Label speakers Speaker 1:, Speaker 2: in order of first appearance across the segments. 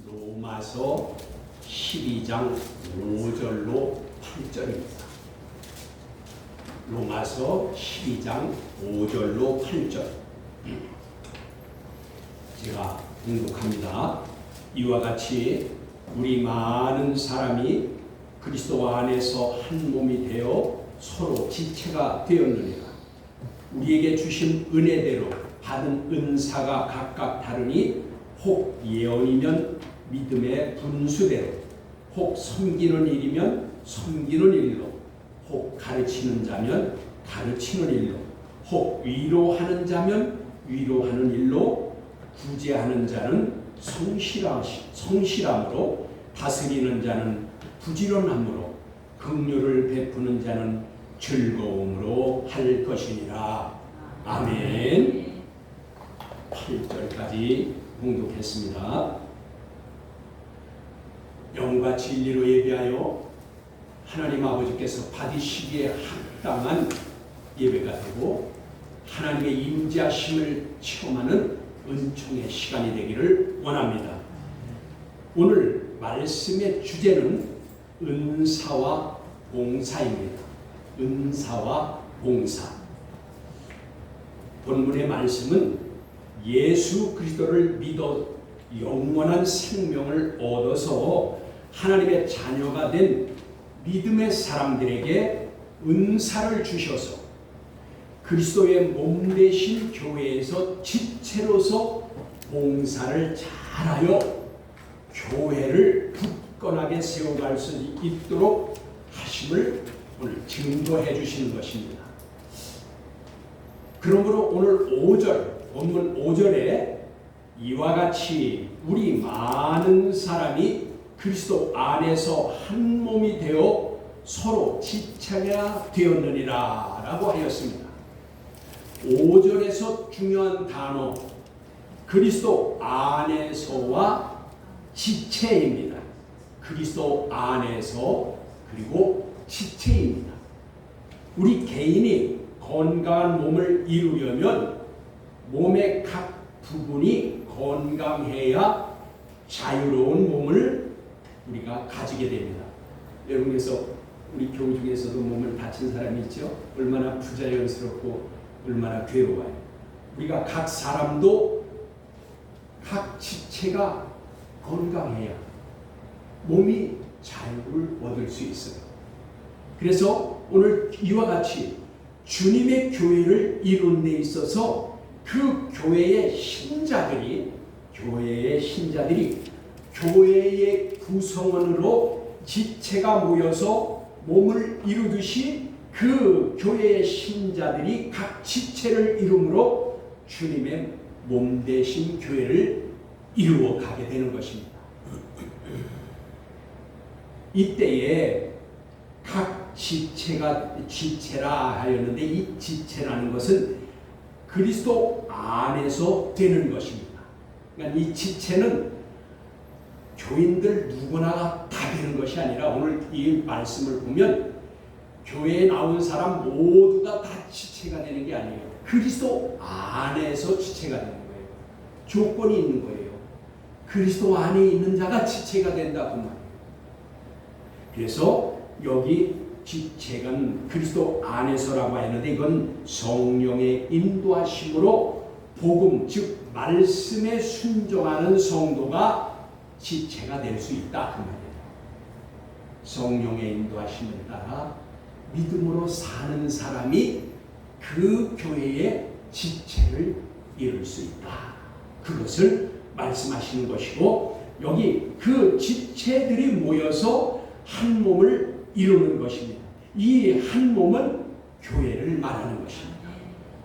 Speaker 1: 로마서 12장 5절로 8절입니다. 로마서 12장 5절로 8절. 제가 봉독합니다. 이와 같이 우리 많은 사람이 그리스도 안에서 한 몸이 되어 서로 지체가 되었느니라. 우리에게 주신 은혜대로 받은 은사가 각각 다르니 혹 예언이면 믿음의 분수대로, 혹 섬기는 일이면 섬기는 일로, 혹 가르치는 자면 가르치는 일로, 혹 위로하는 자면 위로하는 일로, 구제하는 자는 성실함으로, 다스리는 자는 부지런함으로, 긍휼을 베푸는 자는 즐거움으로 할 것이니라. 아멘. 8절까지 봉독했습니다. 영과 진리로 예배하여 하나님 아버지께서 받으시기에 합당한 예배가 되고 하나님의 임재하심을 체험하는 은총의 시간이 되기를 원합니다. 오늘 말씀의 주제는 은사와 봉사입니다. 은사와 봉사. 본문의 말씀은 예수 그리스도를 믿어 영원한 생명을 얻어서 하나님의 자녀가 된 믿음의 사람들에게 은사를 주셔서 그리스도의 몸 되신 교회에서 지체로서 봉사를 잘하여 교회를 굳건하게 세워갈 수 있도록 하심을 오늘 증거해 주시는 것입니다. 그러므로 오늘 5절, 본문 5절에 이와 같이 우리 많은 사람이 그리스도 안에서 한 몸이 되어 서로 지체가 되었느니라 라고 하였습니다. 5절에서 중요한 단어 그리스도 안에서와 지체입니다. 그리스도 안에서 그리고 지체입니다. 우리 개인이 건강한 몸을 이루려면 몸의 각 부분이 건강해야 자유로운 몸을 우리가 가지게 됩니다. 여러분께서 우리 교우 중에서도 몸을 다친 사람이 있죠? 얼마나 부자연스럽고 얼마나 괴로워요. 우리가 각 사람도 각 지체가 건강해야 몸이 자유를 얻을 수 있어요. 그래서 오늘 이와 같이 주님의 교회를 이루는 데 있어서 그 교회의 신자들이 교회의 구성원으로 지체가 모여서 몸을 이루듯이 그 교회의 신자들이 각 지체를 이룸으로 주님의 몸 되신 교회를 이루어 가게 되는 것입니다. 이때에 각 지체라 하였는데 이 지체라는 것은 그리스도 안에서 되는 것입니다. 그러니까 이 지체는 교인들 누구나 다 되는 것이 아니라 오늘 이 말씀을 보면 교회에 나온 사람 모두가 다 지체가 되는 게 아니에요. 그리스도 안에서 지체가 되는 거예요. 조건이 있는 거예요. 그리스도 안에 있는 자가 지체가 된다고 말해요. 그래서 여기 지체는 그리스도 안에서라고 했는데 이건 성령의 인도하심으로 복음 즉 말씀에 순종하는 성도가 지체가 될 수 있다 그 말이에요. 성령의 인도하심을 따라 믿음으로 사는 사람이 그 교회의 지체를 이룰 수 있다. 그것을 말씀하시는 것이고 여기 그 지체들이 모여서 한 몸을 이루는 것입니다. 이 한 몸은 교회를 말하는 것입니다.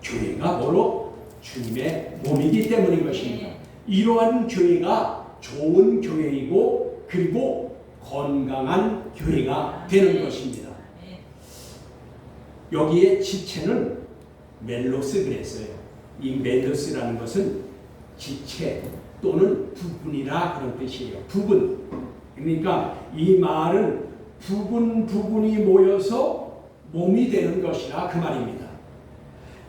Speaker 1: 교회가 바로 주님의 몸이기 때문인 것입니다. 이러한 교회가 좋은 교회이고 그리고 건강한 교회가 되는 것입니다. 여기에 지체는 멜로스 그랬어요. 이 멜로스라는 것은 지체 또는 부분이라 그런 뜻이에요. 부분. 그러니까 이 말은 부분이 모여서 몸이 되는 것이라 그 말입니다.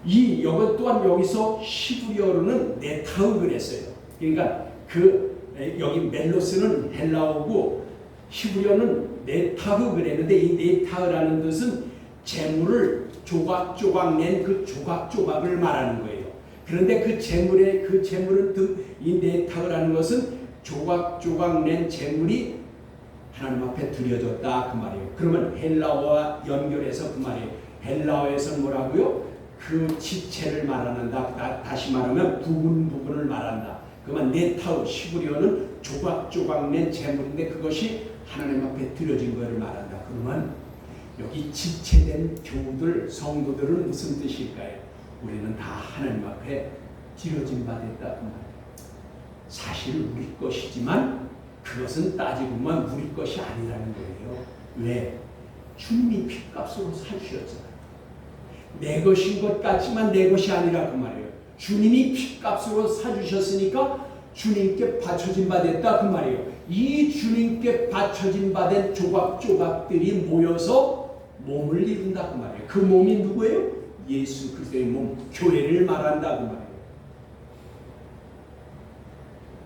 Speaker 1: 이것 또한 여기서 히브리어로는 네타흐 그랬어요. 그러니까 그 여기 멜로스는 헬라어고 히브리어는 네타흐 그랬는데 이 네타흐라는 뜻은 재물을 조각조각 낸 그 조각조각을 말하는 거예요. 그런데 그 재물은 이 네타흐라는 것은 조각조각 낸 재물이 하나님 앞에 드려졌다 그 말이에요. 그러면 헬라어와 연결해서 그 말이에요. 헬라어에서는 뭐라고요? 그 지체를 말한다. 다시 말하면 부분을 말한다. 그러면 네타흐 히브리어는 조각조각 낸 재물인데 그것이 하나님 앞에 드려진 것을 말한다. 그러면 여기 지체된 교우들, 성도들은 무슨 뜻일까요? 우리는 다 하나님 앞에 드려진 바 됐다 그 말이에요. 사실 우리 것이지만 그것은 따지고 보면 우리 것이 아니라는 거예요. 왜? 주님이 핏값으로 사주셨잖아요. 내 것인 것 같지만 내 것이 아니라 그 말이에요. 주님이 핏값으로 사주셨으니까 주님께 바쳐진 바 됐다 그 말이에요. 이 주님께 바쳐진 바 된 조각조각들이 모여서 몸을 이룬다 그 말이에요. 그 몸이 누구예요? 예수 그리스도의 몸, 교회를 말한다 그 말이에요.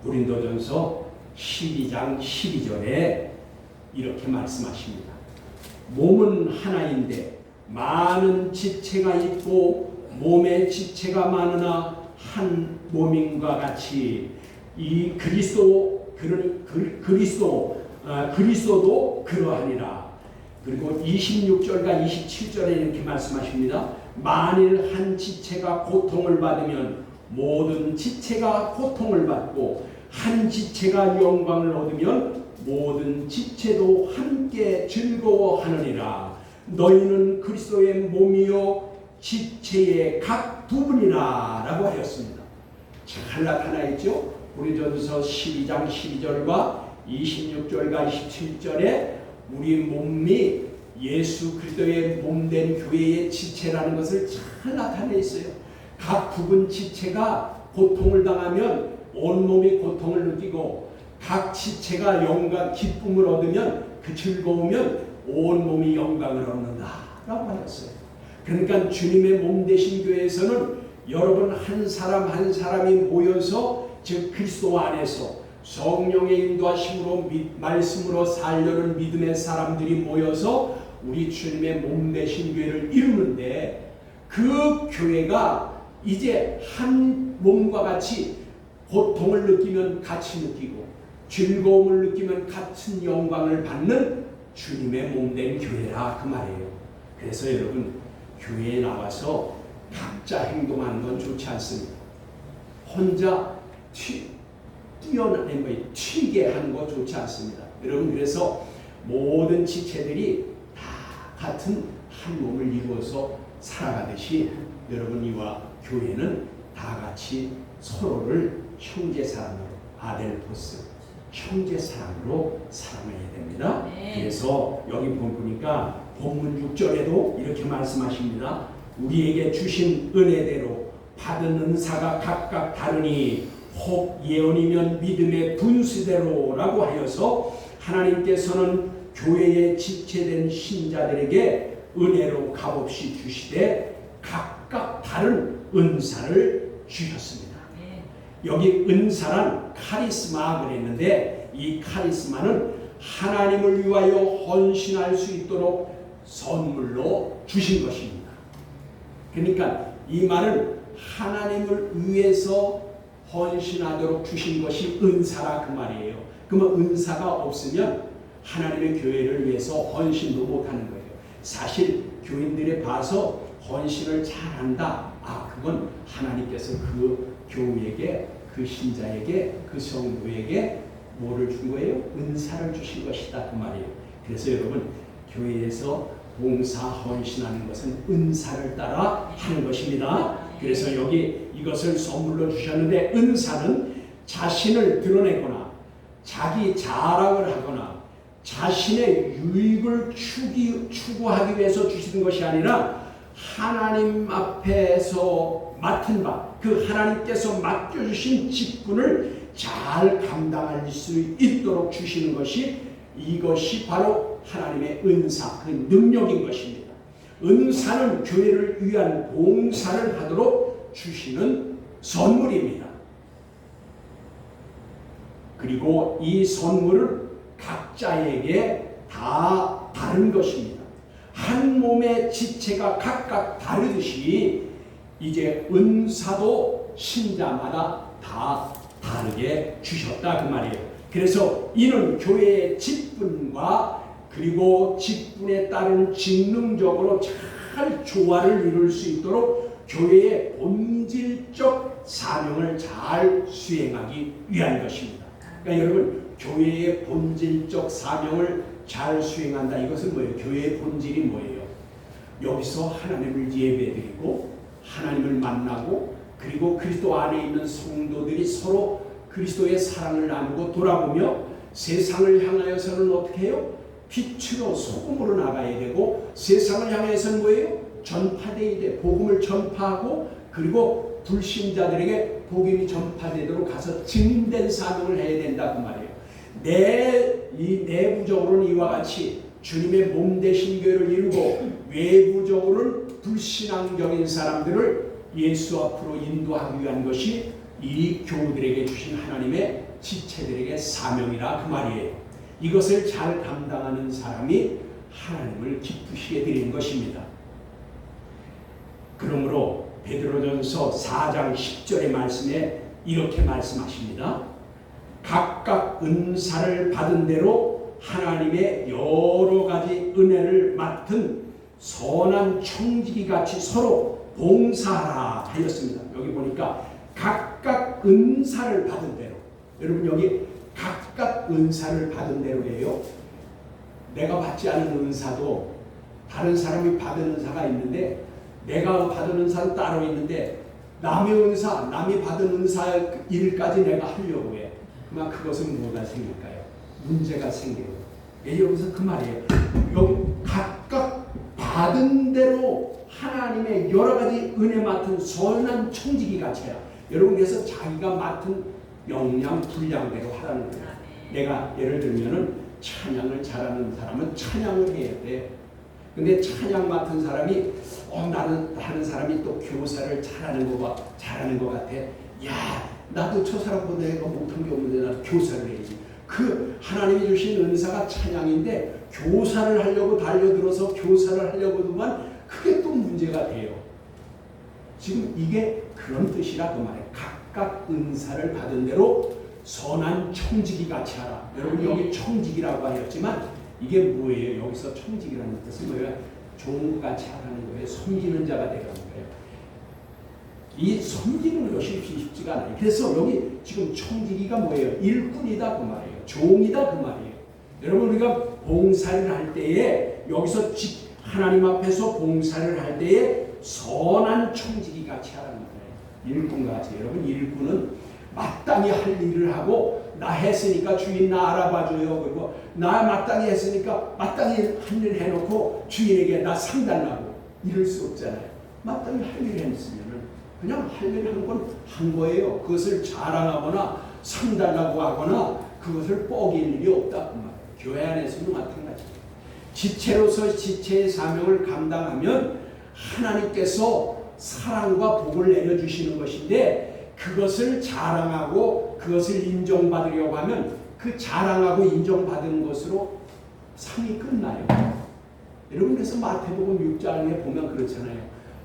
Speaker 1: 고린도전서 12장 12절에 이렇게 말씀하십니다. 몸은 하나인데 많은 지체가 있고 몸의 지체가 많으나 한 몸인과 같이 이 그리스도도 그러하니라. 그리고 26절과 27절에 이렇게 말씀하십니다. 만일 한 지체가 고통을 받으면 모든 지체가 고통을 받고 한 지체가 영광을 얻으면 모든 지체도 함께 즐거워하느니라. 너희는 그리스도의 몸이요 지체의 각 부분이라 라고 하였습니다. 잘 나타나 있죠. 고린도전서 12장 12절과 26절과 27절에 우리 몸이 예수 그리스도의 몸된 교회의 지체라는 것을 잘 나타내 있어요. 각 부분 지체가 고통을 당하면 온몸이 고통을 느끼고 각 지체가 영광 기쁨을 얻으면 그 즐거우면 온몸이 영광을 얻는다라고 하였어요. 그러니까 주님의 몸 되신 교회에서는 여러분 한 사람 한 사람이 모여서 즉 그리스도 안에서 성령의 인도하심으로 말씀으로 살려는 믿음의 사람들이 모여서 우리 주님의 몸 되신 교회를 이루는데 그 교회가 이제 한 몸과 같이 고통을 느끼면 같이 느끼고 즐거움을 느끼면 같은 영광을 받는 주님의 몸된 교회라 그 말이에요. 그래서 여러분 교회에 나와서 각자 행동하는 건 좋지 않습니다. 혼자 뛰어나는 거 튀게 하는 거 좋지 않습니다. 여러분 그래서 모든 지체들이 다 같은 한 몸을 이루어서 살아가듯이 여러분 이와 교회는 다 같이 서로를 형제 사랑으로 아델포스 형제 사랑으로 사랑해야 됩니다. 그래서 여기 보니까 본문 6절에도 이렇게 말씀하십니다. 우리에게 주신 은혜대로 받은 은사가 각각 다르니 혹 예언이면 믿음의 분수대로라고 하여서 하나님께서는 교회에 지체된 신자들에게 은혜로 값없이 주시되 각각 다른 은사를 주셨습니다. 여기 은사란 카리스마 그랬는데 이 카리스마는 하나님을 위하여 헌신할 수 있도록 선물로 주신 것입니다. 그러니까 이 말은 하나님을 위해서 헌신하도록 주신 것이 은사라 그 말이에요. 그러면 은사가 없으면 하나님의 교회를 위해서 헌신도 못하는 거예요. 사실 교인들에 봐서 헌신을 잘한다. 그건 하나님께서 그 교우에게 그 신자에게 그 성도에게 뭐를 준 거예요? 은사를 주신 것이다 그 말이에요. 그래서 여러분 교회에서 봉사 헌신하는 것은 은사를 따라 하는 것입니다. 그래서 여기 이것을 선물로 주셨는데 은사는 자신을 드러내거나 자기 자랑을 하거나 자신의 유익을 추구하기 위해서 주시는 것이 아니라 하나님 앞에서 맡은 바, 그 하나님께서 맡겨주신 직분을 잘 감당할 수 있도록 주시는 것이 이것이 바로 하나님의 은사, 그 능력인 것입니다. 은사는 교회를 위한 봉사를 하도록 주시는 선물입니다. 그리고 이 선물은 각자에게 다 다른 것입니다. 한 몸의 지체가 각각 다르듯이 이제 은사도 신자마다 다 다르게 주셨다 그 말이에요. 그래서 이는 교회의 직분과 그리고 직분에 따른 직능적으로 잘 조화를 이룰 수 있도록 교회의 본질적 사명을 잘 수행하기 위한 것입니다. 그러니까 여러분, 교회의 본질적 사명을 잘 수행한다. 이것은 뭐예요? 교회의 본질이 뭐예요? 여기서 하나님을 예배드리고 하나님을 만나고 그리고 그리스도 안에 있는 성도들이 서로 그리스도의 사랑을 나누고 돌아보며 세상을 향하여서는 어떻게 해요? 빛으로 소금으로 나가야 되고 세상을 향해서는 뭐예요? 전파되어야 돼. 복음을 전파하고 그리고 불신자들에게 복음이 전파되도록 가서 증된 사명을 해야 된다 그 말이에요. 이 내부적으로는 이와 같이 주님의 몸 되신 교회를 이루고 외부적으로는 불신앙적인 사람들을 예수 앞으로 인도하기 위한 것이 이 교우들에게 주신 하나님의 지체들에게 사명이라 그 말이에요. 이것을 잘 감당하는 사람이 하나님을 기쁘시게 드리는 것입니다. 그러므로 베드로전서 4장 10절의 말씀에 이렇게 말씀하십니다. 각각 은사를 받은 대로 하나님의 여러 가지 은혜를 맡은 선한 청지기 같이 서로 봉사하라 하였습니다. 여기 보니까 각각 은사를 받은 대로, 여러분 여기 각각 은사를 받은 대로예요. 내가 받지 않은 은사도 다른 사람이 받은 은사가 있는데 내가 받은 은사는 따로 있는데 남의 은사, 남이 받은 은사 일까지 내가 하려고 해. 그러면 그것은 뭐가 생길까요? 문제가 생겨요. 여기서 그 말이에요. 여기 각각 받은 대로 하나님의 여러 가지 은혜 맡은 선한 청지기 같이야. 여러분 그래서 자기가 맡은 역량 분량대로 하라는 거예요. 내가 예를 들면은 찬양을 잘하는 사람은 찬양을 해야 돼. 근데 찬양 맡은 사람이 나는 하는 사람이 또 교사를 잘하는 것 같아. 야, 나도 저 사람보다 내가 못한 게 없는데 나도 교사를 해야지. 그 하나님이 주신 은사가 찬양인데 교사를 하려고 달려들어서 교사를 하려고만 그게 또 문제가 돼요. 지금 이게 그런 뜻이라 그 말이에요. 각각 은사를 받은 대로 선한 청지기 같이 하라. 여러분 여기 청지기라고 하였지만 이게 뭐예요? 여기서 청지기라는 뜻은 뭐예요? 종같이 하라는 거예요. 섬기는 자가 되라는 거예요. 이 섬기는 것이 쉽지가 않아요. 그래서 여기 지금 청지기가 뭐예요? 일꾼이다 그 말이에요. 종이다 그 말이에요. 여러분 우리가 봉사를 할 때에 여기서 하나님 앞에서 봉사를 할 때에 선한 청지기 같이 하라는 거예요. 일꾼 같이. 여러분 일꾼은 마땅히 할 일을 하고 나 했으니까 주인 나 알아봐줘요. 그리고 나 마땅히 했으니까 마땅히 한 일 해놓고 주인에게 나 상달라고 이럴 수 없잖아요. 마땅히 할 일을 했으면은 그냥 할 일을 한 거예요. 그것을 자랑하거나 상달라고 하거나 그것을 뻐길 일이 없다. 그 말이에요. 교회 안에서도 마찬가지예요. 지체로서 지체의 사명을 감당하면 하나님께서 사랑과 복을 내려주시는 것인데 그것을 자랑하고 그것을 인정받으려고 하면 그 자랑하고 인정받은 것으로 상이 끝나요. 여러분 그래서 마태복음 6장에 보면 그렇잖아요.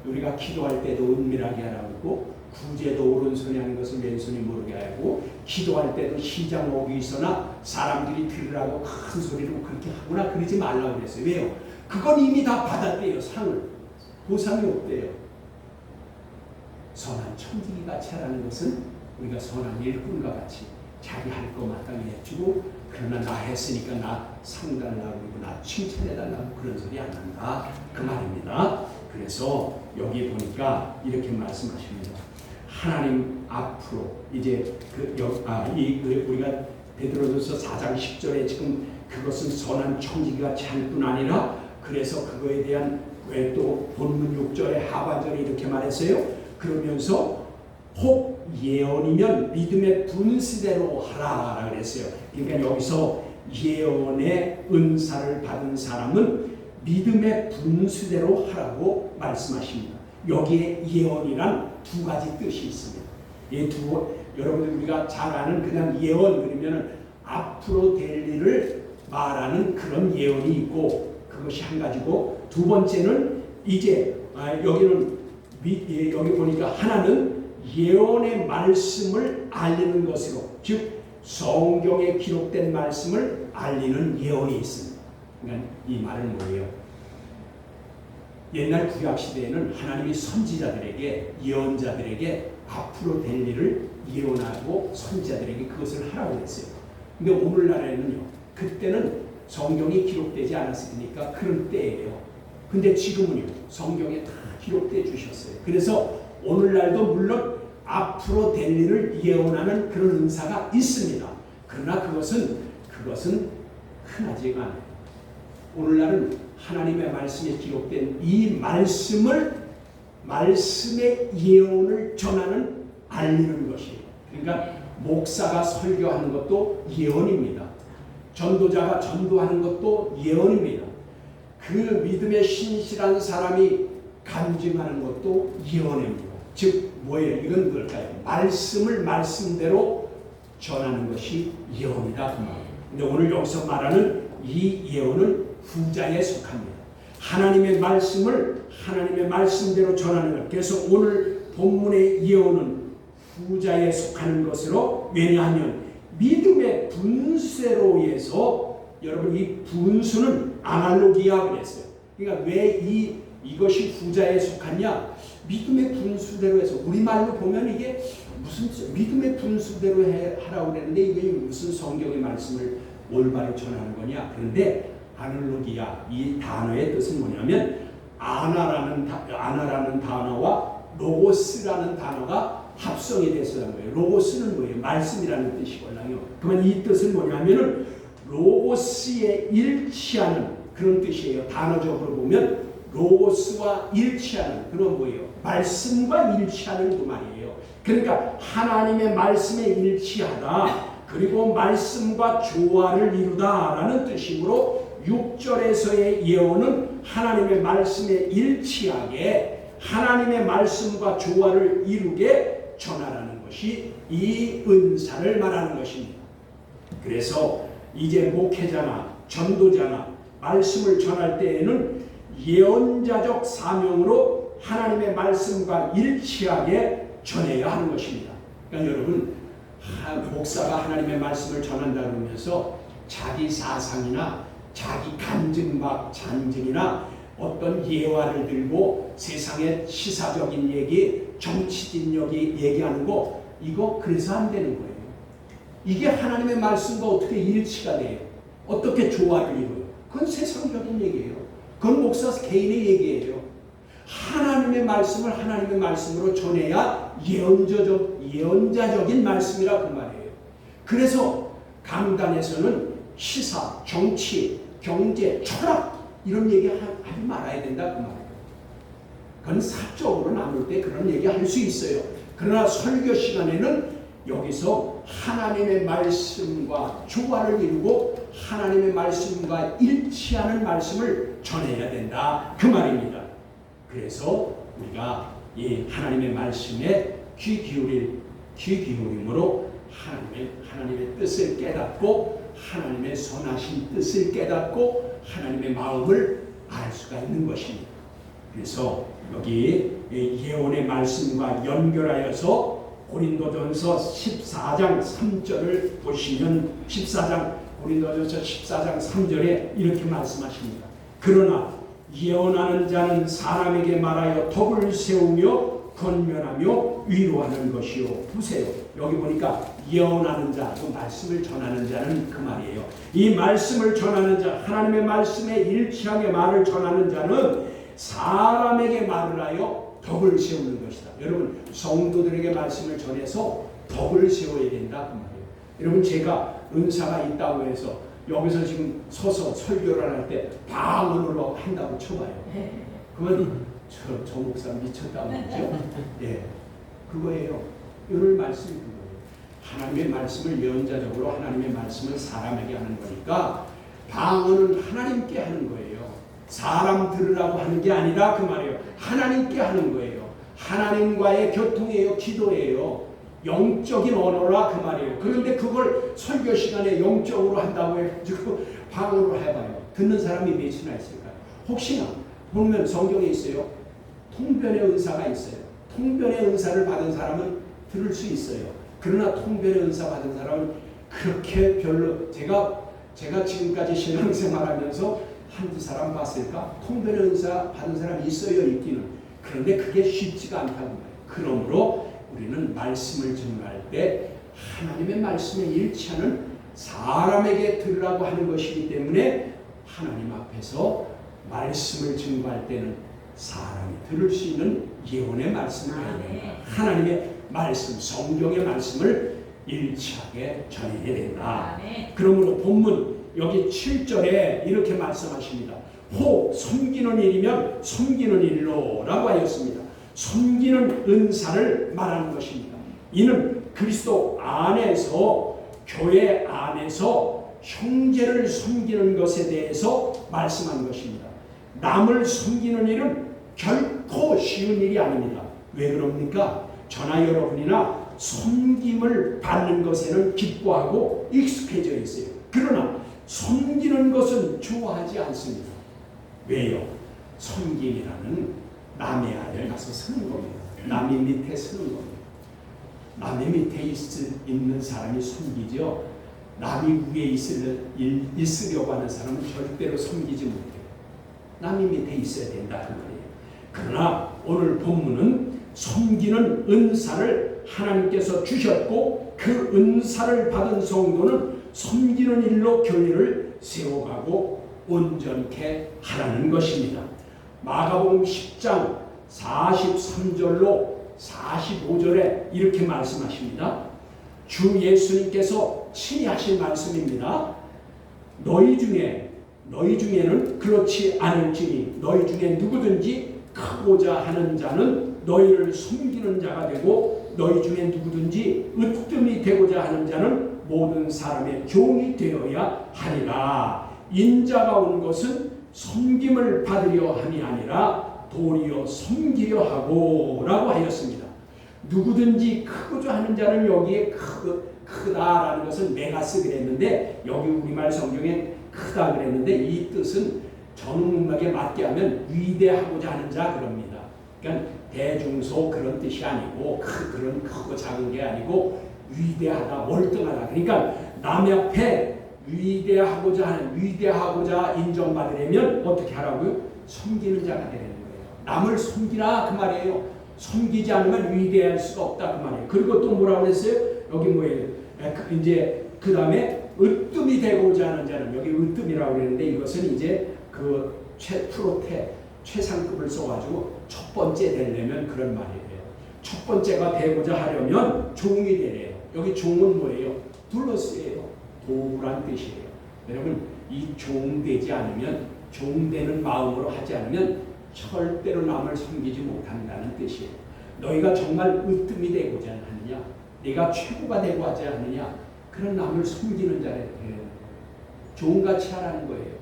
Speaker 1: 우리가 기도할 때도 은밀하게 하라고 했고 구제도 오른손이 하는 것을 왼손이 모르게 하고 기도할 때도 시장 오기 있으나 사람들이 들으라고 큰 소리로 그렇게 하거나 그러지 말라고 그랬어요. 왜요? 그건 이미 다 받았대요. 상을. 보상이 없대요. 선한 청지기 같이 하라는 것은 우리가 선한 일꾼과 같이 자기 할 거 마땅히 해주고 그러나 나 했으니까 나 상달라고 그리고 나 칭찬해달라고 그런 소리 안 한다 그 말입니다. 그래서 여기 보니까 이렇게 말씀하십니다. 하나님 앞으로 이제 우리가 베드로전서 4장 10절에 지금 그것은 선한 청지기가 할 뿐 아니라 그래서 그거에 대한 왜 또 본문 6절에 하반절에 이렇게 말했어요. 그러면서 혹 예언이면 믿음의 분수대로 하라 그랬어요. 그러니까 여기서 예언의 은사를 받은 사람은 믿음의 분수대로 하라고 말씀하십니다. 여기에 예언이란 두 가지 뜻이 있습니다. 이 여러분들 우리가 잘 아는 그냥 예언, 그러면은 앞으로 될 일을 말하는 그런 예언이 있고, 그것이 한 가지고, 두 번째는 이제 여기는 여기 보니까 하나는 예언의 말씀을 알리는 것으로, 즉 성경에 기록된 말씀을 알리는 예언이 있습니다. 그러니까 이 말은 뭐예요? 옛날 구약 시대에는 하나님이 선지자들에게, 예언자들에게 앞으로 될 일을 예언하고 선지자들에게 그것을 하라고 했어요. 근데 오늘날에는요, 그때는 성경이 기록되지 않았으니까 그런 때예요. 근데 지금은요, 성경에 다 기록되어 주셨어요. 그래서 오늘날도 물론 앞으로 될 일을 예언하는 그런 은사가 있습니다. 그러나 그것은 흔하지가 않아요. 오늘날은 하나님의 말씀에 기록된 이 말씀의 예언을 전하는, 알리는 것이에요. 그러니까 목사가 설교하는 것도 예언입니다. 전도자가 전도하는 것도 예언입니다. 그 믿음에 신실한 사람이 간증하는 것도 예언입니다. 즉 뭐예요? 이건 뭘까요? 말씀을 말씀대로 전하는 것이 예언이다 그 말이에요. 근데 오늘 여기서 말하는 이 예언은 후자에 속합니다. 하나님의 말씀을 하나님의 말씀대로 전하는 것. 그래서 오늘 본문의 예언은 후자에 속하는 것으로, 왜냐하면 믿음의 분수로 인해서, 여러분 이 분수는 아날로기야 그랬어요. 그러니까 왜 이것이 후자에 속하냐? 믿음의 분수대로 해서, 우리말로 보면 이게 무슨 믿음의 분수대로 하라고 그랬는데 이게 무슨 성경의 말씀을 올바로 전하는 거냐? 그런데 아날로기야, 이 단어의 뜻은 뭐냐면 아나라는 단어와 로고스라는 단어가 합성이 돼서 한 거예요. 로고스는 뭐예요? 말씀이라는 뜻이거든요. 그러면 이 뜻은 뭐냐면은 로고스에 일치하는 그런 뜻이에요. 단어적으로 보면 로고스와 일치하는 그런 뭐예요? 말씀과 일치하는 그 말이에요. 그러니까 하나님의 말씀에 일치하다, 그리고 말씀과 조화를 이루다라는 뜻이므로 6절에서의 예언은 하나님의 말씀에 일치하게 하나님의 말씀과 조화를 이루게 전하라는 것이 이 은사를 말하는 것입니다. 그래서 이제 목회자나 전도자나 말씀을 전할 때에는 예언자적 사명으로 하나님의 말씀과 일치하게 전해야 하는 것입니다. 그러니까 여러분, 목사가 하나님의 말씀을 전한다 그러면서 자기 사상이나 자기 잔증이나 어떤 예화를 들고 세상의 시사적인 얘기, 정치진 얘기하는 거, 이거 그래서 안 되는 거예요. 이게 하나님의 말씀과 어떻게 일치가 돼요? 어떻게 조화를 이루어요? 그건 세상적인 얘기예요. 그건 목사 개인의 얘기예요. 하나님의 말씀을 하나님의 말씀으로 전해야 예언자적인 말씀이라 그 말이에요. 그래서 강단에서는 시사, 정치, 경제, 철학 이런 얘기 하지 말아야 된다 그 말이에요. 그건 사적으로 나눌 때 그런 얘기 할 수 있어요. 그러나 설교 시간에는 여기서 하나님의 말씀과 조화를 이루고 하나님의 말씀과 일치하는 말씀을 전해야 된다 그 말입니다. 그래서 우리가 이 하나님의 말씀에 귀 기울임으로 하나님의 뜻을 깨닫고 하나님의 선하신 뜻을 깨닫고 하나님의 마음을 알 수가 있는 것입니다. 그래서 여기 예언의 말씀과 연결하여서 고린도전서 14장 3절을 보시면 고린도전서 14장 3절에 이렇게 말씀하십니다. 그러나 예언하는 자는 사람에게 말하여 덕을 세우며 권면하며 위로하는 것이요. 보세요. 여기 보니까 예언하는 자, 그 말씀을 전하는 자는 그 말이에요. 이 말씀을 전하는 자, 하나님의 말씀에 일치하게 말을 전하는 자는 사람에게 말을 하여 덕을 세우는 것이다. 여러분, 성도들에게 말씀을 전해서 덕을 세워야 된다 그 말이에요. 여러분, 제가 은사가 있다고 해서 여기서 지금 서서 설교를 할 때 방언으로 한다고 쳐봐요. 그러면 저 목사 미쳤다고 그러죠. 예, 그거예요. 오늘 말씀이 그거예요. 하나님의 말씀을 예언자적으로 하나님의 말씀을 사람에게 하는 거니까 방언은 하나님께 하는 거예요. 사람 들으라고 하는 게 아니라 그 말이에요. 하나님께 하는 거예요. 하나님과의 교통이에요. 기도예요. 영적인 언어라 그 말이에요. 그런데 그걸 설교 시간에 영적으로 한다고 해가지고 방언으로 해봐요. 듣는 사람이 몇이나 있을까요? 혹시나 보면 성경에 있어요. 통변의 은사가 있어요. 통변의 은사를 받은 사람은 들을 수 있어요. 그러나 통변의 은사 받은 사람은 그렇게 별로 제가 지금까지 신앙생활하면서 한두 사람 봤을까? 통변의 은사 받은 사람이 있어요, 있기는. 그런데 그게 쉽지가 않다고 말해요. 그러므로 우리는 말씀을 증거할 때 하나님의 말씀에 일치하는 사람에게 들으라고 하는 것이기 때문에 하나님 앞에서 말씀을 증거할 때는 사람이 들을 수 있는 예언의 말씀을 해야 된다. 하나님의 말씀, 성경의 말씀을 일치하게 전해야 된다. 그러므로 본문 여기 7절에 이렇게 말씀하십니다. 혹 섬기는 일이면 섬기는 일로 라고 하였습니다. 섬기는 은사를 말하는 것입니다. 이는 그리스도 안에서, 교회 안에서 형제를 섬기는 것에 대해서 말씀하는 것입니다. 남을 섬기는 일은 결코 쉬운 일이 아닙니다. 왜 그럽니까? 저나 여러분이나 섬김을 받는 것에는 기뻐하고 익숙해져 있어요. 그러나 섬기는 것은 좋아하지 않습니다. 왜요? 섬김이라는 남의 아래를 가서 쓰는 겁니다. 남의 밑에 쓰는 겁니다. 남의 밑에 있는 사람이 섬기죠. 남이 위에 있으려고 하는 사람은 절대로 섬기지 못해요. 남이 밑에 있어야 된다 그 말이에요. 그러나 오늘 본문은 섬기는 은사를 하나님께서 주셨고 그 은사를 받은 성도는 섬기는 일로 교회를 세워가고 온전케 하라는 것입니다. 마가복음 10장 43절로 45절에 이렇게 말씀하십니다. 주 예수님께서 친히 하신 말씀입니다. 너희 중에는 그렇지 않을지니 너희 중에 누구든지 크고자 하는 자는 너희를 섬기는 자가 되고 너희 중에 누구든지 으뜸이 되고자 하는 자는 모든 사람의 종이 되어야 하리라. 인자가 온 것은 섬김을 받으려 함이 아니라 도리어 섬기려 하고 라고 하였습니다. 누구든지 크고자 하는 자는 여기에 크다라는 것은 메가스 그랬는데 여기 우리말 성경에 크다 그랬는데 이 뜻은 전문학에 맞게 하면 위대하고자 하는 자 그럽니다. 그러니까 대중소 그런 뜻이 아니고 그런 크고 작은 게 아니고 위대하다 월등하다. 그러니까 남의 앞에 위대하고자 인정받으려면 어떻게 하라고요? 섬기는 자가 되는 거예요. 남을 섬기라 그 말이에요. 섬기지 않으면 위대할 수가 없다 그 말이에요. 그리고 또 뭐라고 했어요? 여기 뭐예요? 이제 그 다음에 으뜸이 되고자 하는 자는 여기 으뜸이라고 그랬는데 이것은 이제 그 최상급을 써가지고 첫 번째 되려면 그런 말이에요. 첫 번째가 되고자 하려면 종이 되래요. 여기 종은 뭐예요? 둘러스예요. 도구란 뜻이에요. 여러분 이 종되지 않으면 종되는 마음으로 하지 않으면 절대로 남을 섬기지 못한다는 뜻이에요. 너희가 정말 으뜸이 되고자 하느냐, 네가 최고가 되고자 하느냐, 그런 남을 섬기는 자를 되는 거예요. 종같이 하라는 거예요.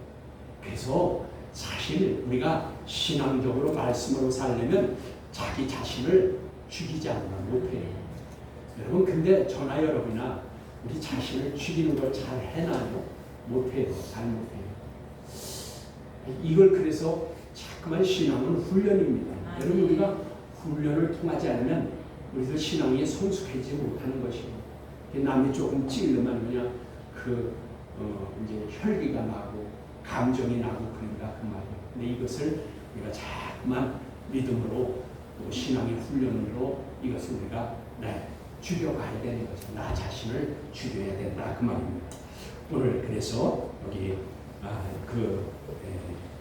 Speaker 1: 그래서 사실 우리가 신앙적으로 말씀으로 살려면 자기 자신을 죽이지 않으면 못해요. 여러분 근데 저나 여러분이나 우리 자신을 죽이는 걸 잘 해나요? 못해요. 잘 못해요. 이걸 그래서 자꾸만 신앙은 훈련입니다. 여러분 우리가 훈련을 통하지 않으면 우리도 신앙에 성숙해지지 못하는 것이고 남이 조금 찔르면 그냥 이제 혈기가 나고 감정이 나고 그런가 그 말이에요. 근데 이것을 우리가 자꾸만 믿음으로 또 신앙의 훈련으로 이것을 우리가 죽여가야 되는 거죠. 나 자신을 죽여야 된다 그 말입니다. 오늘 그래서 여기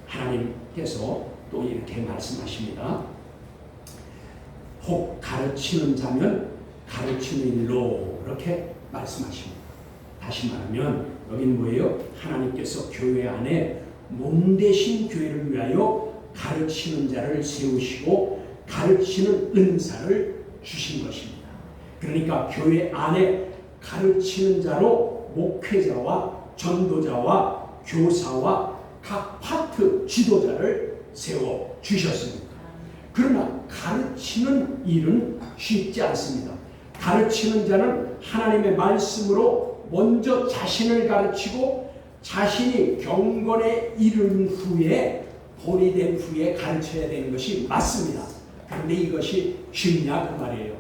Speaker 1: 하나님께서 또 이렇게 말씀하십니다. 혹 가르치는 자면 가르치는 일로 이렇게 말씀하십니다. 다시 말하면 여기는 뭐예요? 하나님께서 교회 안에 몸 대신 교회를 위하여 가르치는 자를 세우시고 가르치는 은사를 주신 것입니다. 그러니까 교회 안에 가르치는 자로 목회자와 전도자와 교사와 각 파트 지도자를 세워 주셨습니다. 그러나 가르치는 일은 쉽지 않습니다. 가르치는 자는 하나님의 말씀으로 먼저 자신을 가르치고 자신이 경건에 이른 후에 본이 된 후에 가르쳐야 되는 것이 맞습니다. 그런데 이것이 쉽냐 그 말이에요.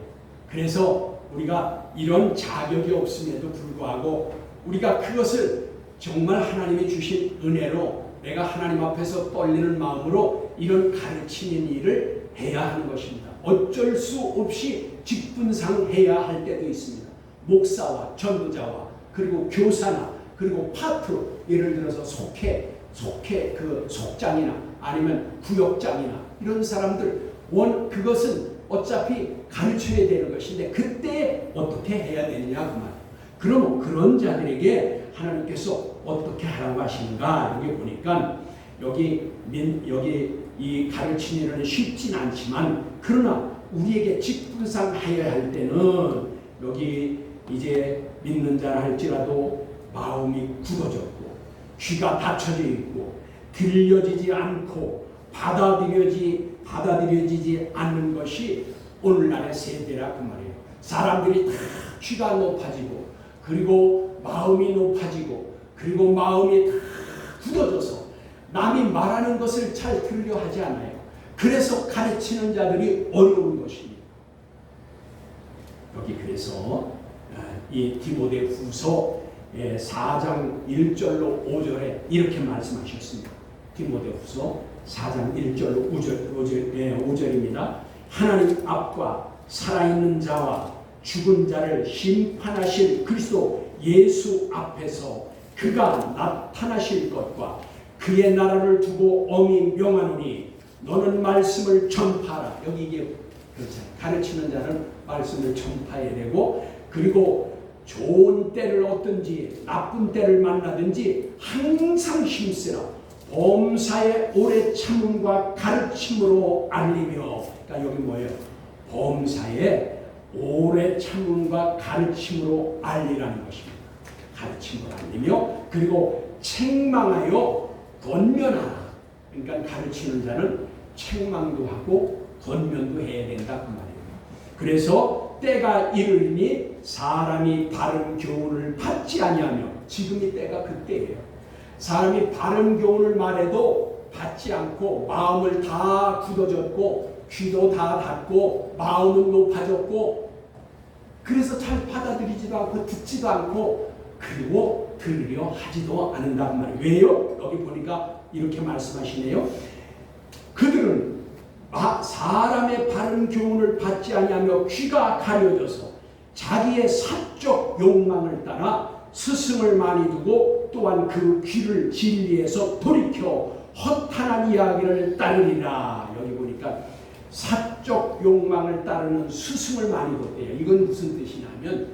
Speaker 1: 그래서 우리가 이런 자격이 없음에도 불구하고 우리가 그것을 정말 하나님이 주신 은혜로 내가 하나님 앞에서 떨리는 마음으로 이런 가르치는 일을 해야 하는 것입니다. 어쩔 수 없이 직분상 해야 할 때도 있습니다. 목사와 전도자와 그리고 교사나 그리고 파트, 예를 들어서 속해 그 속장이나 아니면 구역장이나 이런 사람들 그것은 어차피 가르쳐야 되는 것인데 그때 어떻게 해야 되느냐 그 말. 그러면 그런 자들에게 하나님께서 어떻게 하라고 하시는가 여기 보니까 여기 이 가르치는 일은 쉽진 않지만 그러나 우리에게 직분상 해야 할 때는 여기 이제 믿는 자라 할지라도 마음이 굳어졌고 귀가 닫혀져 있고 들려지지 않고 받아들여지지 않는 것이 오늘날의 세대라 그 말이에요. 사람들이 다 귀가 높아지고 그리고 마음이 높아지고 그리고 마음이 다 굳어져서 남이 말하는 것을 잘 들으려 하지 않아요. 그래서 가르치는 자들이 어려운 것입니다. 여기 그래서 이 디모데후서 4장 1절로 5절에 이렇게 말씀하셨습니다. 디모데후서 4장 1절로 5절입니다. 하나님 앞과 살아있는 자와 죽은 자를 심판하실 그리스도 예수 앞에서 그가 나타나실 것과 그의 나라를 두고 엄히 명하노니 너는 말씀을 전파하라. 여기 이게 그렇잖아요. 가르치는 자는 말씀을 전파해야 되고 그리고 좋은 때를 얻든지 나쁜 때를 만나든지 항상 힘쓰라. 범사의 오래 참음과 가르침으로 알리며. 그러니까 여기 뭐예요? 범사의 오래 참음과 가르침으로 알리라는 것입니다. 가르침으로 알리며 그리고 책망하여 권면하라. 그러니까 가르치는 자는 책망도 하고 권면도 해야 된다 그 말이에요. 그래서 때가 이르니 사람이 바른 교훈을 받지 아니하며 지금이 때가 그때예요. 사람이 바른 교훈을 말해도 받지 않고 마음을 다 굳어졌고 귀도 다 닫고 마음은 높아졌고 그래서 잘 받아들이지도 않고 듣지도 않고 그리고 들으려 하지도 않는단 말이에요. 왜요? 여기 보니까 이렇게 말씀하시네요. 그들은 사람의 바른 교훈을 받지 아니하며 귀가 가려져서 자기의 사적 욕망을 따라 스승을 많이 두고 또한 그 귀를 진리에서 돌이켜 허탄한 이야기를 따르리라. 여기 보니까 사적 욕망을 따르는 스승을 많이 뒀대요. 이건 무슨 뜻이냐면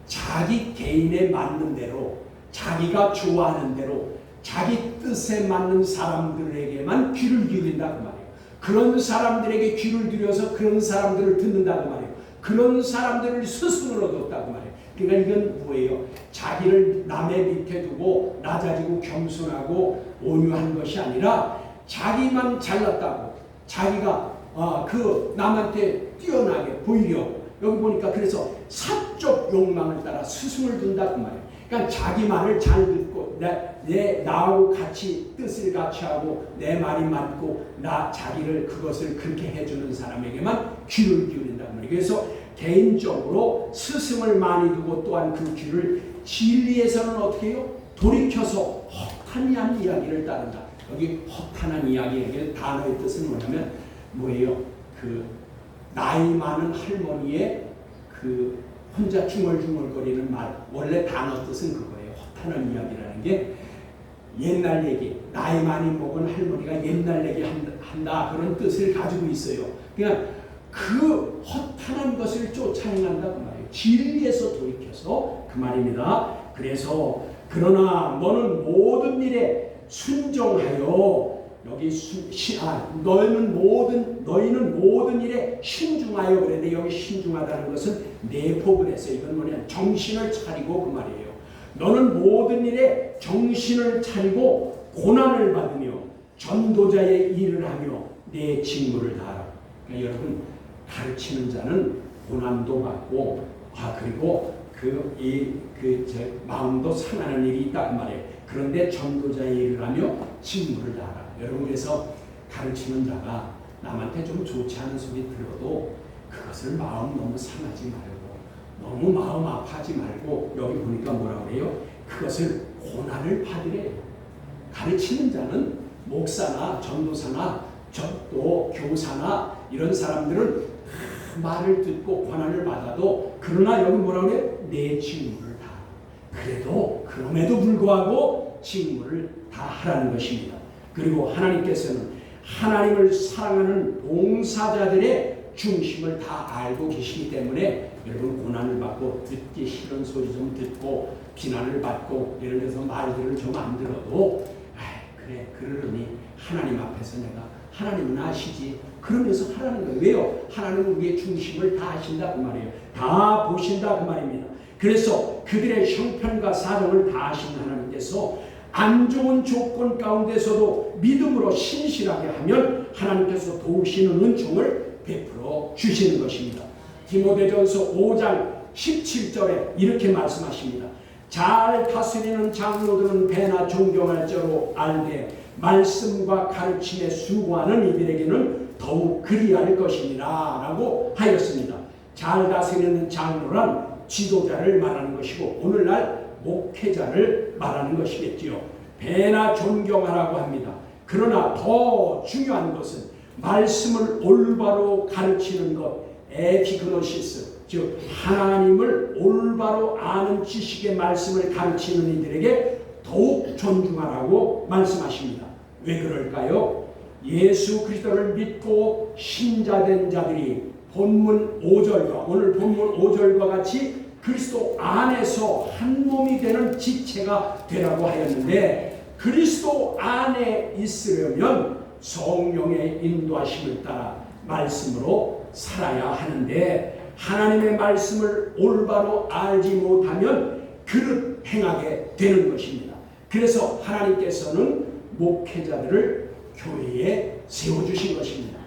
Speaker 1: 자기 개인에 맞는 대로 자기가 좋아하는 대로 자기 뜻에 맞는 사람들에게만 귀를 기울인다 그 말이에요. 그런 사람들에게 귀를 들여서 그런 사람들을 듣는다고 말이에요. 그런 사람들을 스승으로 뒀다고 말이에요. 그러니까 이건 뭐예요? 자기를 남의 밑에 두고 낮아지고 겸손하고 온유한 것이 아니라 자기만 잘났다고 자기가 그 남한테 뛰어나게 보이려고 여기 보니까 그래서 사적 욕망을 따라 스승을 둔다 그 말이에요. 그러니까 자기 말을 잘 듣고 나하고 같이 뜻을 같이 하고 내 말이 맞고 자기를 그것을 그렇게 해주는 사람에게만 귀를 기울인다 그 말이에요. 그래서 개인적으로 스승을 많이 두고 또한 그 귀를 진리에서는 어떻게 해요? 돌이켜서 허탄한 이야기를 따른다. 여기 허탄한 이야기의 단어의 뜻은 뭐예요? 그 나이 많은 할머니의 그 혼자 중얼중얼거리는 말, 원래 단어 뜻은 그거예요. 허탄한 이야기라는 게 옛날 얘기, 나이 많이 먹은 할머니가 옛날 얘기 한다 그런 뜻을 가지고 있어요. 그냥 그 허탄한 것을 쫓아 행한다 그 말이에요. 진리에서 돌이켜서 그 말입니다. 그래서 그러나 너는 모든 일에 순종하여 여기 너희는 모든 일에 신중하여 그랬는데 여기 신중하다는 것은 내복을 했어요. 이건 뭐냐? 정신을 차리고 그 말이에요. 너는 모든 일에 정신을 차리고 고난을 받으며 전도자의 일을 하며 내 직무를 다하라. 그러니까 여러분 가르치는 자는 고난도 받고 그리고 제 마음도 상하는 일이 있다 그 말이에요. 그런데 전도자의 일을 하며 직무를 다하라. 여러분, 그래서 가르치는 자가 남한테 좀 좋지 않은 소리 들어도 그것을 마음 너무 상하지 말고, 너무 마음 아파하지 말고, 여기 보니까 뭐라고 그래요? 그것을 고난을 받으래요. 가르치는 자는 목사나 전도사나 또 교사나 이런 사람들은 말을 듣고 고난을 받아도, 그러나 여기 뭐라고 그래요? 내 직무를 다. 그래도 그럼에도 불구하고 직무를 다 하라는 것입니다. 그리고 하나님께서는 하나님을 사랑하는 봉사자들의 중심을 다 알고 계시기 때문에 여러분, 고난을 받고 듣기 싫은 소리 좀 듣고 비난을 받고 예를 들어서 말들을 좀 안 들어도 그래 그러니 하나님 앞에서 내가 하나님은 아시지 그러면서 하라는 거예요. 왜요? 하나님은 우리의 중심을 다 아신다 그 말이에요. 다 보신다 그 말입니다. 그래서 그들의 형편과 사정을 다 아신 하나님께서 안 좋은 조건 가운데서도 믿음으로 신실하게 하면 하나님께서 도우시는 은총을 베풀어 주시는 것입니다. 디모데전서 5장 17절에 이렇게 말씀하십니다. 잘 다스리는 장로들은 배나 존경할 자로 알되 말씀과 가르침에 수고하는 이들에게는 더욱 그리할 것이니라 라고 하였습니다. 잘 다스리는 장로란 지도자를 말하는 것이고 오늘날 목회자를 말하는 것이겠지요. 배나 존경하라고 합니다. 그러나 더 중요한 것은 말씀을 올바로 가르치는 것, 에피그노시스, 즉 하나님을 올바로 아는 지식의 말씀을 가르치는 이들에게 더욱 존중하라고 말씀하십니다. 왜 그럴까요? 예수 그리스도를 믿고 신자된 자들이 본문 5절과 오늘 본문 5절과 같이 그리스도 안에서 한 몸이 되는 지체가 되라고 하였는데, 그리스도 안에 있으려면 성령의 인도하심을 따라 말씀으로 살아야 하는데, 하나님의 말씀을 올바로 알지 못하면 그릇 행하게 되는 것입니다. 그래서 하나님께서는 목회자들을 교회에 세워주신 것입니다.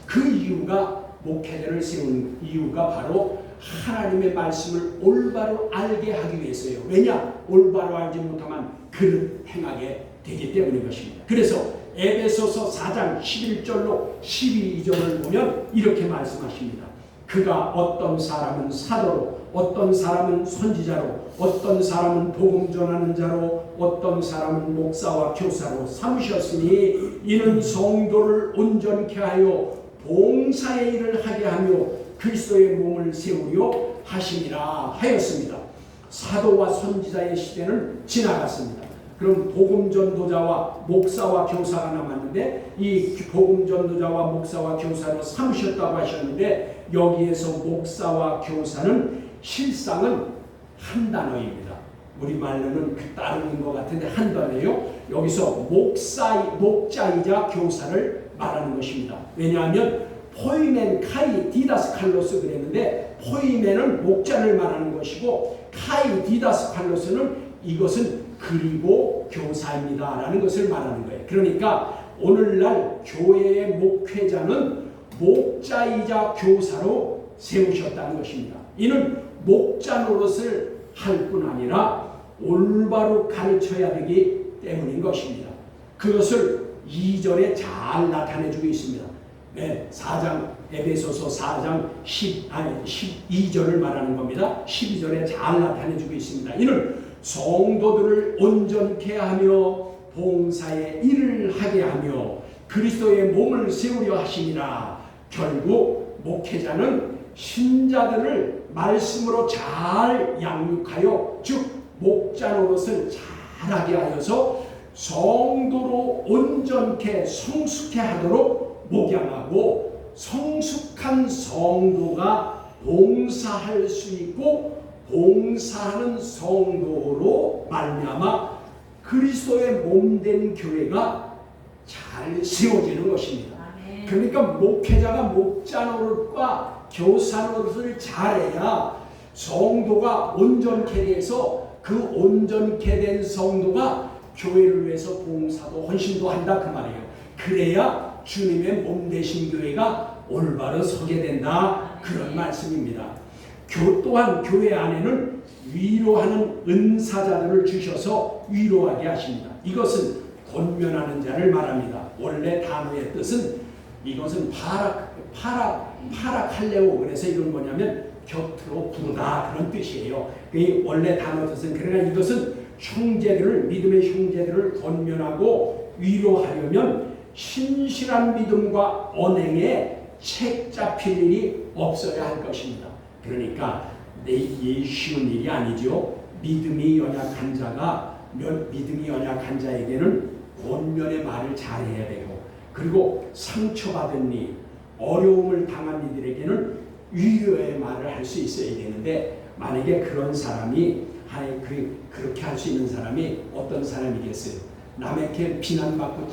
Speaker 1: 그 이유가, 목회자를 세운 이유가 바로 하나님의 말씀을 올바로 알게 하기 위해서요. 왜냐? 올바로 알지 못하면 그릇 행하게 되기 때문인 것입니다. 그래서 에베소서 4장 11절로 12절을 보면 이렇게 말씀하십니다. 그가 어떤 사람은 사도로, 어떤 사람은 선지자로, 어떤 사람은 복음 전하는 자로, 어떤 사람은 목사와 교사로 삼으셨으니 이는 성도를 온전케 하여 봉사의 일을 하게 하며 그리스도의 몸을 세우려 하심이라 하였습니다. 사도와 선지자의 시대는 지나갔습니다. 그럼 복음 전도자와 목사와 교사가 남았는데, 이 복음 전도자와 목사와 교사로 삼으셨다고 하셨는데, 여기에서 목사와 교사는 실상은 한 단어입니다. 우리말로는 따르는 것 같은데 한 단어예요. 여기서 목자이자 교사를 말하는 것입니다. 왜냐하면 포이멘 카이 디다스 칼로스 그랬는데, 포이멘은 목자를 말하는 것이고 카이 디다스 칼로스는 이것은 그리고 교사입니다 라는 것을 말하는 거예요. 그러니까 오늘날 교회의 목회자는 목자이자 교사로 세우셨다는 것입니다. 이는 목자 노릇을 할 뿐 아니라 올바로 가르쳐야 되기 때문인 것입니다. 그것을 2절에 잘 나타내주고 있습니다. 네, 4장 에베소서 4장 12절을 말하는 겁니다. 12절에 잘 나타내주고 있습니다. 이는 성도들을 온전케 하며 봉사의 일을 하게 하며 그리스도의 몸을 세우려 하시니라. 결국 목회자는 신자들을 말씀으로 잘 양육하여, 즉 목자 노릇을 잘하게 하여서 성도로 온전케 성숙케 하도록 목양하고, 성숙한 성도가 봉사할 수 있고 봉사하는 성도로 말미암아 그리스도의 몸된 교회가 잘 세워지는 것입니다. 아멘. 그러니까 목회자가 목자 노릇과 교사 노릇을 잘해야 성도가 온전케 돼서 그 온전케 된 성도가 교회를 위해서 봉사도 헌신도 한다 그 말이에요. 그래야 주님의 몸 되신 교회가 올바로 서게 된다, 그런 말씀입니다. 또한 교회 안에는 위로하는 은사자들을 주셔서 위로하게 하십니다. 이것은 권면하는 자를 말합니다. 원래 단어의 뜻은 이것은 파라칼레오, 그래서 이건 뭐냐면 곁으로 부르다, 그런 뜻이에요. 원래 단어 뜻은, 그러나 이것은 형제들을, 믿음의 형제들을 권면하고 위로하려면 신실한 믿음과 언행에 책 잡힐 일이 없어야 할 것입니다. 그러니까 이게 쉬운 일이 아니죠. 믿음이 연약한 자에게는 권면의 말을 잘해야 되고, 그리고 상처받은 일, 어려움을 당한 이들에게는 위로의 말을 할 수 있어야 되는데, 만약에 그런 사람이 그렇게 할 수 있는 사람이 어떤 사람이겠어요? 남에게 비난받고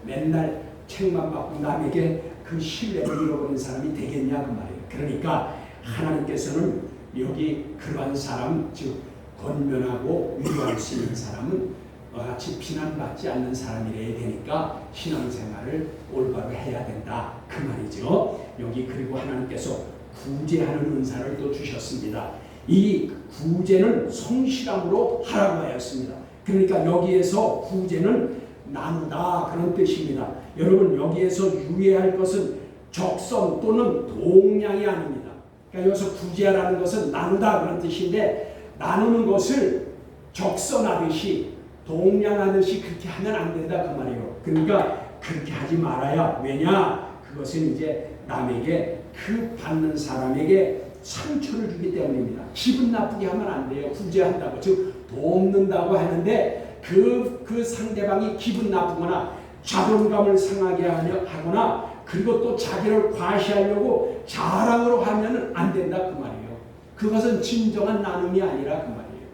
Speaker 1: 맨날 책만 받고 남에게 그 신뢰를 잃어버린 사람이 되겠냐 그 말이에요. 그러니까 하나님께서는 여기 그러한 사람, 즉 권면하고 위로할 수 있는 사람은 같이 비난받지 않는 사람이래야 되니까 신앙생활을 올바로 해야 된다 그 말이죠. 여기 그리고 하나님께서 구제하는 은사를 또 주셨습니다. 이 구제는 성실함으로 하라고 하였습니다. 그러니까 여기에서 구제는 나누다, 그런 뜻입니다. 여러분, 여기에서 유의할 것은 적선 또는 동량이 아닙니다. 그러니까 여기서 구제하라는 것은 나누다, 그런 뜻인데, 나누는 것을 적선하듯이 동량하듯이 그렇게 하면 안 된다 그 말이에요. 그러니까 그렇게 하지 말아야. 왜냐? 그것은 이제 남에게, 그 받는 사람에게 상처를 주기 때문입니다. 기분 나쁘게 하면 안 돼요. 구제한다고, 즉 돕는다고 하는데 그 상대방이 기분 나쁘거나 자존감을 상하게 하거나, 그리고 또 자기를 과시하려고 자랑으로 하면 안 된다 그 말이에요. 그것은 진정한 나눔이 아니라 그 말이에요.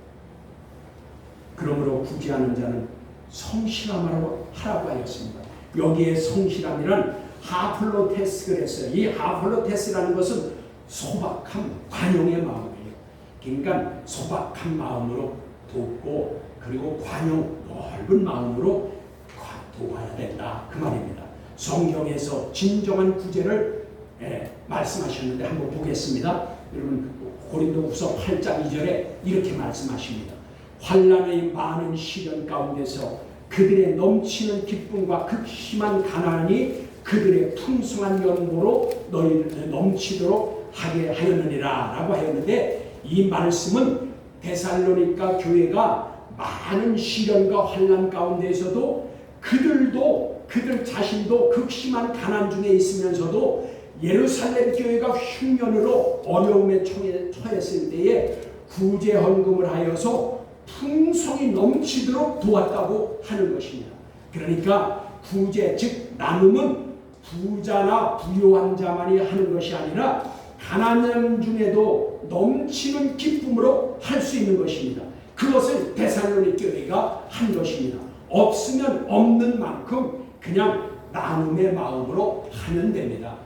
Speaker 1: 그러므로 구제하는 자는 성실함으로 하라고 하였습니다. 여기에 성실함이란 하플로테스 그랬어요. 이 하플로테스라는 것은 소박함, 관용의 마음이에요. 그러니까 소박한 마음으로 돕고, 그리고 관용, 넓은 마음으로 도와야 된다 그 말입니다. 성경에서 진정한 구제를 말씀하셨는데 한번 보겠습니다. 여러분, 고린도후서 8장 2절에 이렇게 말씀하십니다. 환난의 많은 시련 가운데서 그들의 넘치는 기쁨과 극심한 가난이 그들의 풍성한 연고로 너희를 넘치도록 하게 하였느니라 라고 하였는데, 이 말씀은 데살로니가 교회가 많은 시련과 환난 가운데에서도 그들 자신도 극심한 가난 중에 있으면서도 예루살렘 교회가 흉년으로 어려움에 처했을 때에 구제 헌금을 하여서 풍성이 넘치도록 도왔다고 하는 것입니다. 그러니까 구제, 즉 나눔은 부자나 부유한 자만이 하는 것이 아니라 가난한 중에도 넘치는 기쁨으로 할 수 있는 것입니다. 그것을 데살로니 교회가 한 것입니다. 없으면 없는 만큼 그냥 나눔의 마음으로 하면 됩니다.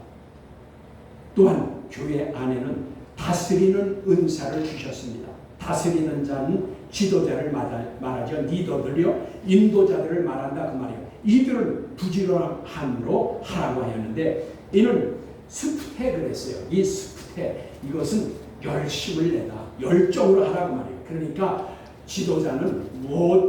Speaker 1: 또한 교회 안에는 다스리는 은사를 주셨습니다. 다스리는 자는 지도자를 말하죠. 리더들이요, 인도자들을 말한다 그 말이에요. 이들은 부지런함으로 하라고 하였는데, 이는 스프테 그랬어요. 이 스프테, 이것은 열심을 내다, 열정으로 하라고 말이에요. 그러니까 지도자는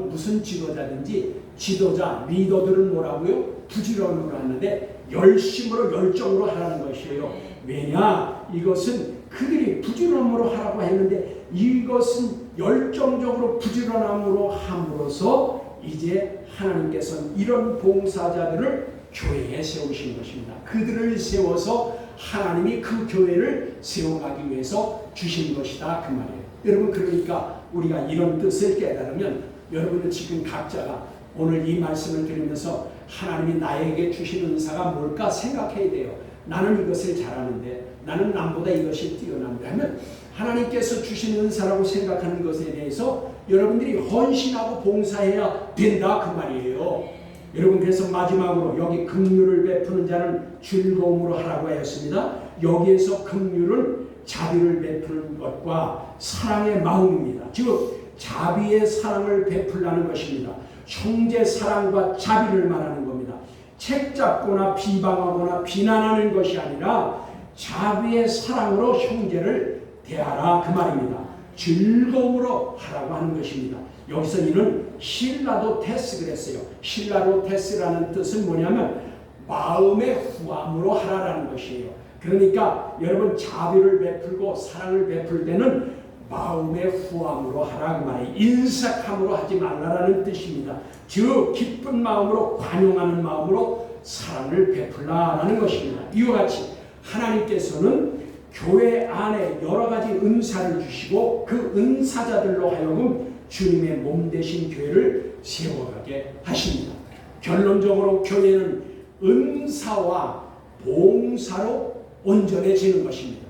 Speaker 1: 무슨 지도자든지, 지도자, 리더들은 뭐라고요? 부지런으로 하는데 열심으로, 열정으로 하라는 것이에요. 왜냐? 이것은 그들이 부지런으로 하라고 했는데, 이것은 열정적으로 부지런함으로 함으로써 이제 하나님께서는 이런 봉사자들을 교회에 세우신 것입니다. 그들을 세워서 하나님이 그 교회를 세워가기 위해서 주신 것이다 그 말이에요. 여러분, 그러니까 우리가 이런 뜻을 깨달으면, 여러분은 지금 각자가 오늘 이 말씀을 들으면서 하나님이 나에게 주신 은사가 뭘까 생각해야 돼요. 나는 이것을 잘하는데, 나는 남보다 이것이 뛰어난데 하면 하나님께서 주신 은사라고 생각하는 것에 대해서 여러분들이 헌신하고 봉사해야 된다 그 말이에요. 여러분, 그래서 마지막으로 여기 긍휼을 베푸는 자는 즐거움으로 하라고 하였습니다. 여기에서 긍휼은 자비를 베푸는 것과 사랑의 마음입니다. 즉 자비의 사랑을 베풀라는 것입니다. 형제 사랑과 자비를 말하는 겁니다. 책 잡거나 비방하거나 비난하는 것이 아니라 자비의 사랑으로 형제를 대하라 그 말입니다. 즐거움으로 하라고 하는 것입니다. 여기서 이는 실라도테스 그랬어요. 실라도테스라는 뜻은 뭐냐면 마음의 후함으로 하라라는 것이에요. 그러니까 여러분 자비를 베풀고 사랑을 베풀 때는 마음의 후함으로 하라 그 말이에요. 인색함으로 하지 말라라는 뜻입니다. 즉 기쁜 마음으로 관용하는 마음으로 사랑을 베풀라라는 것입니다. 이와 같이 하나님께서는 교회 안에 여러 가지 은사를 주시고 그 은사자들로 하여금 주님의 몸 되신 교회를 세워가게 하십니다. 결론적으로 교회는 은사와 봉사로 온전해지는 것입니다.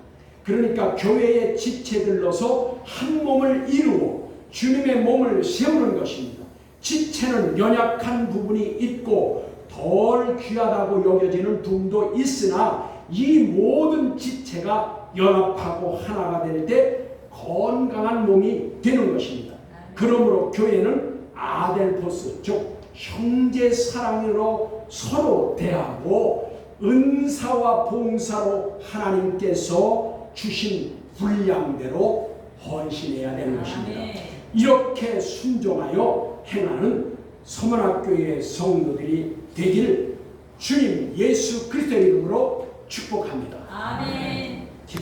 Speaker 1: 그러니까 교회의 지체들로서 한 몸을 이루어 주님의 몸을 세우는 것입니다. 지체는 연약한 부분이 있고 덜 귀하다고 여겨지는 부분도 있으나 이 모든 지체가 연합하고 하나가 될 때 건강한 몸이 되는 것입니다. 그러므로 교회는 아델포스 즉 형제 사랑으로 서로 대하고 은사와 봉사로 하나님께서 주신 분량대로 헌신해야 되는 것입니다. 이렇게 순종하여 행하는 서문학교의 성도들이 되기를 주님 예수 그리스도의 이름으로 축복합니다.
Speaker 2: 아멘.